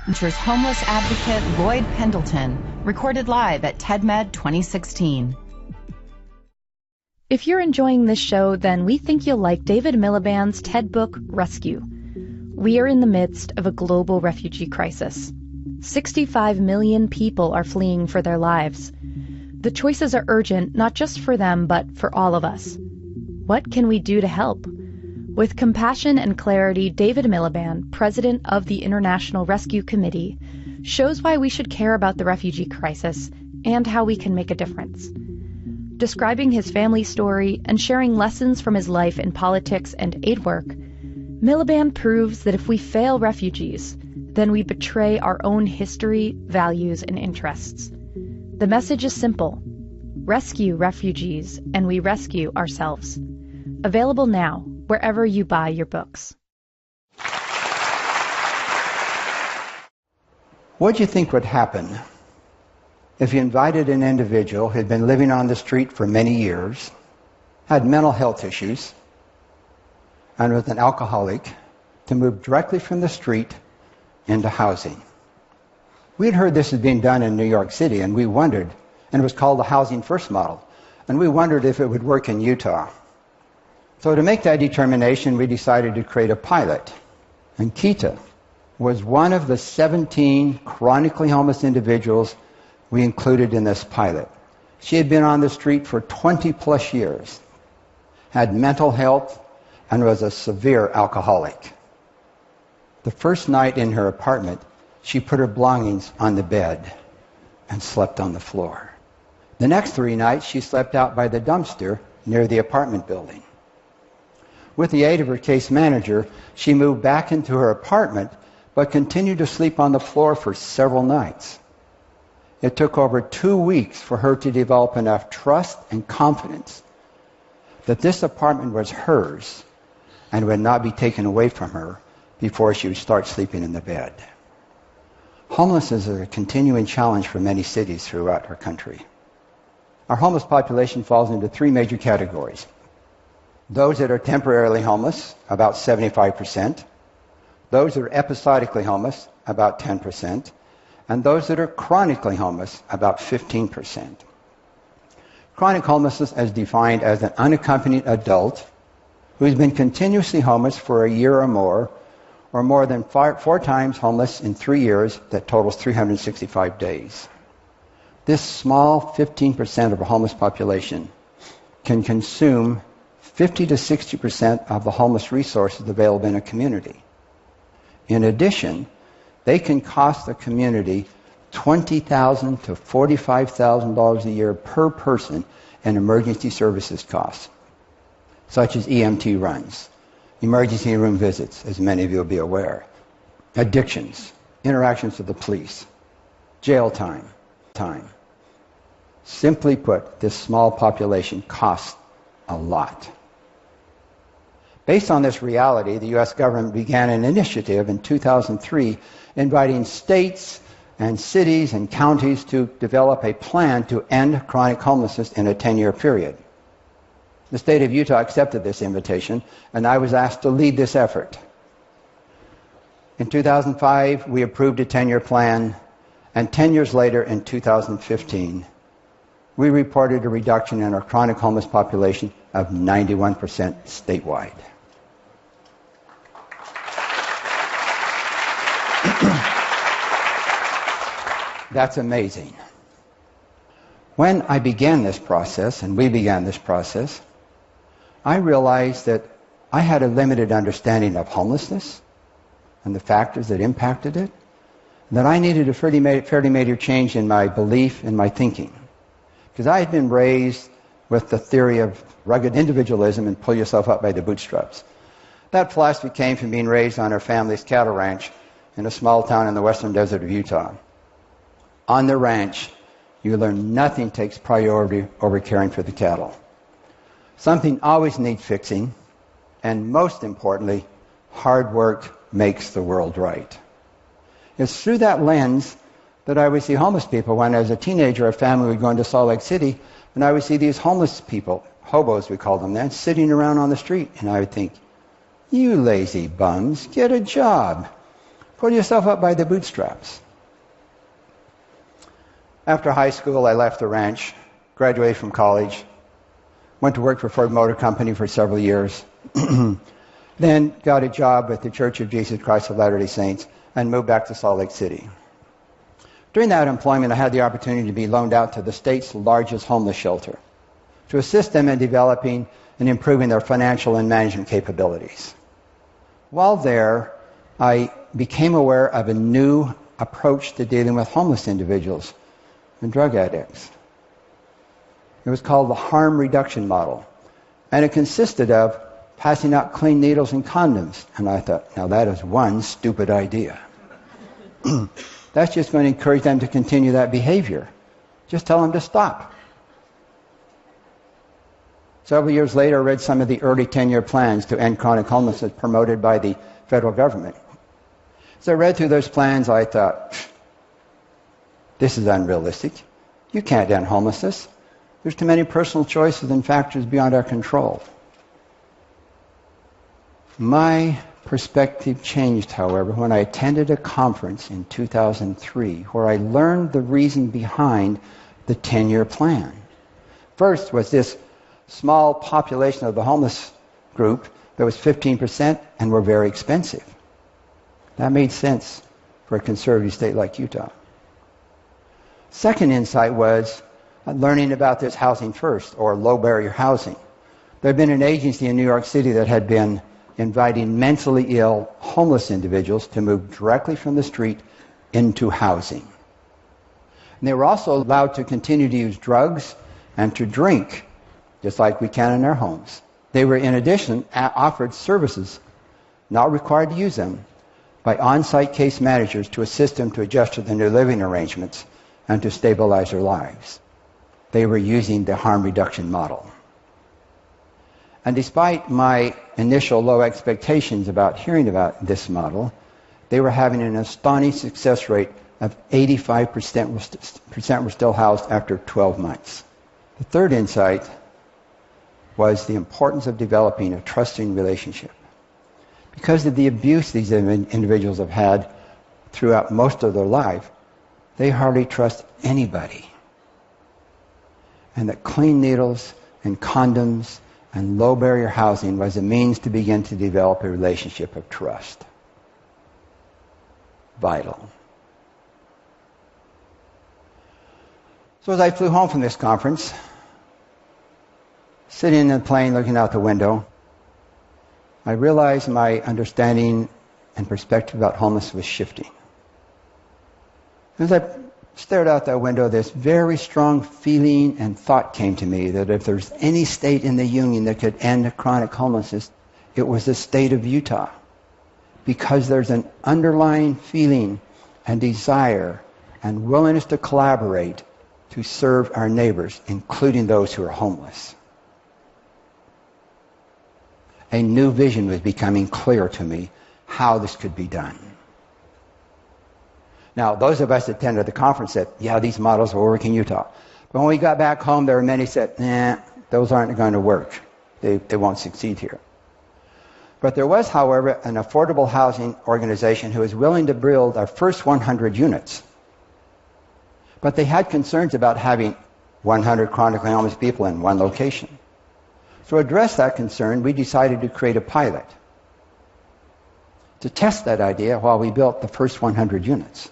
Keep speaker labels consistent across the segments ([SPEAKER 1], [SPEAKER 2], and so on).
[SPEAKER 1] Features homeless advocate Lloyd Pendleton, recorded live at TEDMED 2016.
[SPEAKER 2] If you're enjoying this show, then we think you'll like David Miliband's TED book, Rescue. We are in the midst of a global refugee crisis. 65 million people are fleeing for their lives. The choices are urgent, not just for them, but for all of us. What can we do to help? With compassion and clarity, David Miliband, president of the International Rescue Committee, shows why we should care about the refugee crisis and how we can make a difference. Describing his family story and sharing lessons from his life in politics and aid work, Miliband proves that if we fail refugees, then we betray our own history, values, and interests. The message is simple. Rescue refugees, and we rescue ourselves. Available now, wherever you buy your books.
[SPEAKER 3] What do you think would happen if you invited an individual who had been living on the street for many years, had mental health issues, and was an alcoholic, to move directly from the street into housing? We'd heard this was being done in New York City, and we wondered, and it was called the Housing First model, and we wondered if it would work in Utah. So to make that determination, we decided to create a pilot. And Kita was one of the 17 chronically homeless individuals we included in this pilot. She had been on the street for 20 plus years, had mental health, and was a severe alcoholic. The first night in her apartment, she put her belongings on the bed and slept on the floor. The next 3 nights, she slept out by the dumpster near the apartment building. With the aid of her case manager, she moved back into her apartment, but continued to sleep on the floor for several nights. It took over 2 weeks for her to develop enough trust and confidence that this apartment was hers and would not be taken away from her before she would start sleeping in the bed. Homelessness is a continuing challenge for many cities throughout our country. Our homeless population falls into 3 major categories. Those that are temporarily homeless, about 75%. Those that are episodically homeless, about 10%. And those that are chronically homeless, about 15%. Chronic homelessness is defined as an unaccompanied adult who's been continuously homeless for a year or more than 4 times homeless in 3 years, that totals 365 days. This small 15% of the homeless population can consume 50 to 60% of the homeless resources available in a community. In addition, they can cost the community $20,000 to $45,000 a year per person in emergency services costs, such as EMT runs, emergency room visits, as many of you will be aware, addictions, interactions with the police, jail time. Simply put, this small population costs a lot. Based on this reality, the U.S. government began an initiative in 2003 inviting states and cities and counties to develop a plan to end chronic homelessness in a 10-year period. The state of Utah accepted this invitation, and I was asked to lead this effort. In 2005, we approved a 10-year plan, and 10 years later, in 2015, we reported a reduction in our chronic homeless population of 91% statewide. That's amazing. When I began this process, and we began this process, I realized that I had a limited understanding of homelessness and the factors that impacted it, and that I needed a fairly major change in my belief and my thinking. Because I had been raised with the theory of rugged individualism and pull yourself up by the bootstraps. That philosophy came from being raised on our family's cattle ranch in a small town in the western desert of Utah. On the ranch, you learn nothing takes priority over caring for the cattle. Something always needs fixing, and most importantly, hard work makes the world right. It's through that lens that I would see homeless people. When as a teenager, our family would go into Salt Lake City, and I would see these homeless people, hobos we called them then, sitting around on the street, and I would think, you lazy bums, get a job. Pull yourself up by the bootstraps. After high school, I left the ranch, graduated from college, went to work for Ford Motor Company for several years, then got a job with the Church of Jesus Christ of Latter-day Saints and moved back to Salt Lake City. During that employment, I had the opportunity to be loaned out to the state's largest homeless shelter to assist them in developing and improving their financial and management capabilities. While there, I became aware of a new approach to dealing with homeless individuals and drug addicts. It was called the harm reduction model, and it consisted of passing out clean needles and condoms. And I thought, now that is one stupid idea. That's just going to encourage them to continue that behavior. Just tell them to stop. Several years later, I read some of the early 10-year plans to end chronic homelessness promoted by the federal government. As I read through those plans, I thought, this is unrealistic. You can't end homelessness. There's too many personal choices and factors beyond our control. My perspective changed, however, when I attended a conference in 2003 where I learned the reason behind the 10-year plan. First was this small population of the homeless group that was 15% and were very expensive. That made sense for a conservative state like Utah. Second insight was learning about this housing first, or low barrier housing. There had been an agency in New York City that had been inviting mentally ill homeless individuals to move directly from the street into housing. And they were also allowed to continue to use drugs and to drink, just like we can in our homes. They were, in addition, offered services, not required to use them, by on-site case managers to assist them to adjust to the new living arrangements and to stabilize their lives. They were using the harm reduction model. And despite my initial low expectations about hearing about this model, they were having an astonishing success rate of 85% were still housed after 12 months. The third insight was the importance of developing a trusting relationship. Because of the abuse these individuals have had throughout most of their life, they hardly trust anybody. And that clean needles and condoms and low barrier housing was a means to begin to develop a relationship of trust. Vital. So as I flew home from this conference, sitting in the plane looking out the window, I realized my understanding and perspective about homelessness was shifting. As I stared out that window, this very strong feeling and thought came to me that if there's any state in the Union that could end chronic homelessness, it was the state of Utah. Because there's an underlying feeling and desire and willingness to collaborate to serve our neighbors, including those who are homeless. A new vision was becoming clear to me how this could be done. Now, those of us that attended the conference said, yeah, these models will work in Utah. But when we got back home, there were many who said, nah, those aren't going to work. They won't succeed here. But there was, however, an affordable housing organization who was willing to build our first 100 units. But they had concerns about having 100 chronically homeless people in one location. So to address that concern, we decided to create a pilot to test that idea while we built the first 100 units.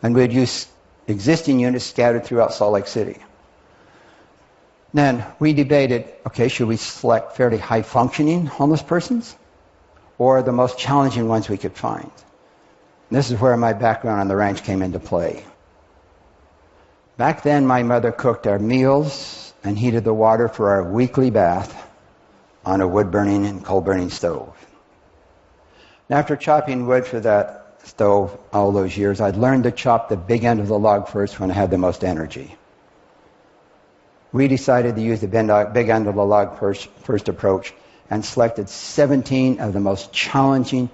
[SPEAKER 3] And we'd use existing units scattered throughout Salt Lake City. Then we debated, okay, should we select fairly high-functioning homeless persons or the most challenging ones we could find? And this is where my background on the ranch came into play. Back then, my mother cooked our meals and heated the water for our weekly bath on a wood-burning and coal-burning stove. And after chopping wood for that stove all those years, I'd learned to chop the big end of the log first when I had the most energy. We decided to use the big end of the log first approach and selected 17 of the most challenging,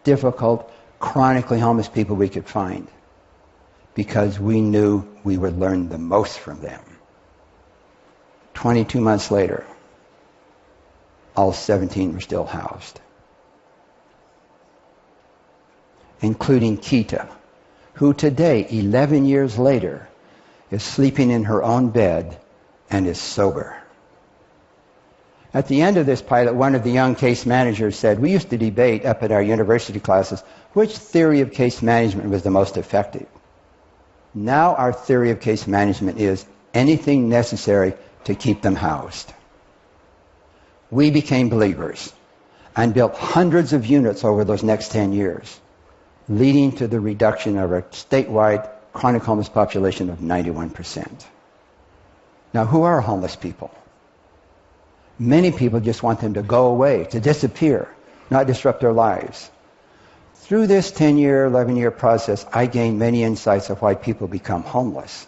[SPEAKER 3] difficult, chronically homeless people we could find because we knew we would learn the most from them. 22 months later, all 17 were still housed. including Kita, who today, 11 years later, is sleeping in her own bed and is sober. At the end of this pilot, one of the young case managers said, "We used to debate up at our university classes which theory of case management was the most effective. Now our theory of case management is anything necessary to keep them housed." We became believers and built hundreds of units over those next 10 years, leading to the reduction of our statewide chronic homeless population of 91%. Now, who are homeless people? Many people just want them to go away, to disappear, not disrupt their lives. Through this 10-year, 11-year process, I gained many insights of why people become homeless.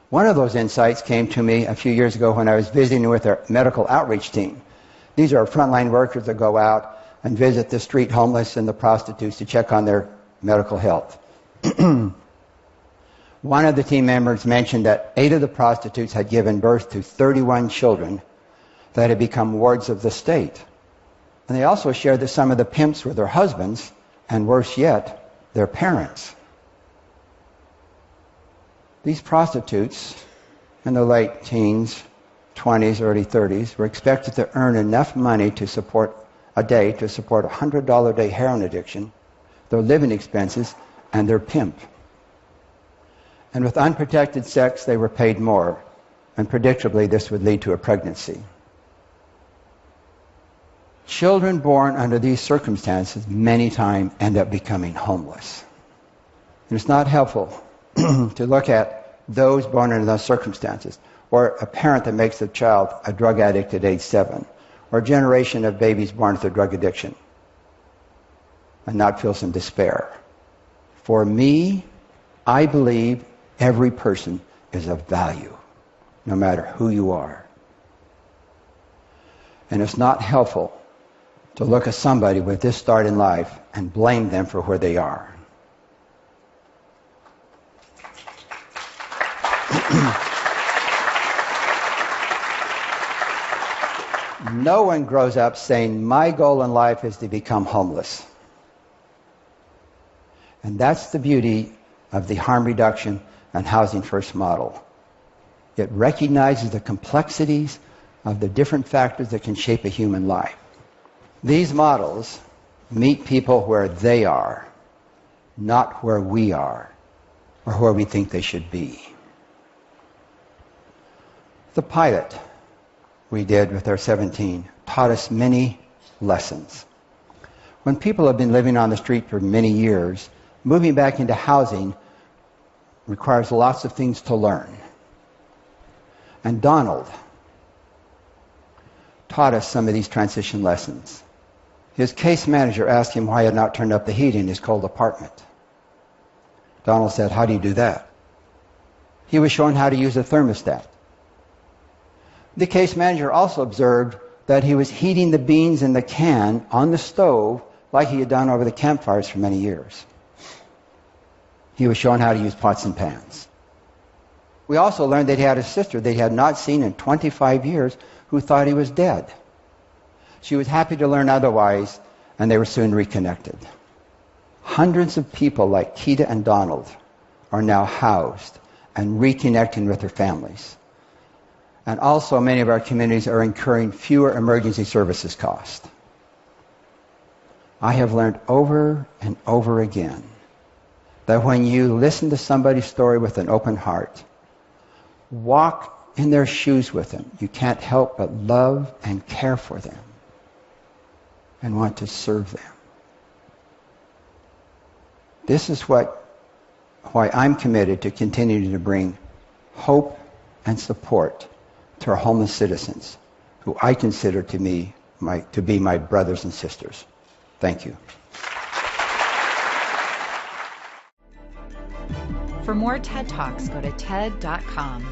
[SPEAKER 3] One of those insights came to me a few years ago when I was visiting with our medical outreach team. These are frontline workers that go out and visit the street homeless and the prostitutes to check on their medical health. One of the team members mentioned that 8 of the prostitutes had given birth to 31 children that had become wards of the state. And they also shared that some of the pimps were their husbands, and worse yet, their parents. These prostitutes in the late teens, 20s, early 30s were expected to earn enough money to support a day to support a $100 a day heroin addiction, their living expenses, and their pimp. And with unprotected sex, they were paid more, and predictably this would lead to a pregnancy. Children born under these circumstances many times end up becoming homeless. And it's not helpful to look at those born under those circumstances, or a parent that makes a child a drug addict at age 7, or a generation of babies born with a drug addiction, and not feel some despair. For me, I believe every person is of value, no matter who you are. And it's not helpful to look at somebody with this start in life and blame them for where they are. No one grows up saying, "My goal in life is to become homeless." And that's the beauty of the harm reduction and housing first model. It recognizes the complexities of the different factors that can shape a human life. These models meet people where they are, not where we are, or where we think they should be. The pilot we did with our 17 taught us many lessons. When people have been living on the street for many years, moving back into housing requires lots of things to learn. And Donald taught us some of these transition lessons. His case manager asked him why he had not turned up the heat in his cold apartment. Donald said, "How do you do that?" He was shown how to use a thermostat. The case manager also observed that he was heating the beans in the can on the stove like he had done over the campfires for many years. He was shown how to use pots and pans. We also learned that he had a sister that he had not seen in 25 years who thought he was dead. She was happy to learn otherwise, and they were soon reconnected. Hundreds of people like Keita and Donald are now housed and reconnecting with their families. And also many of our communities are incurring fewer emergency services costs. I have learned over and over again that when you listen to somebody's story with an open heart, walk in their shoes with them, you can't help but love and care for them and want to serve them. This is why I'm committed to continuing to bring hope and support to our homeless citizens, who I consider to be my brothers and sisters. Thank you.
[SPEAKER 1] For more TED Talks, go to TED.com.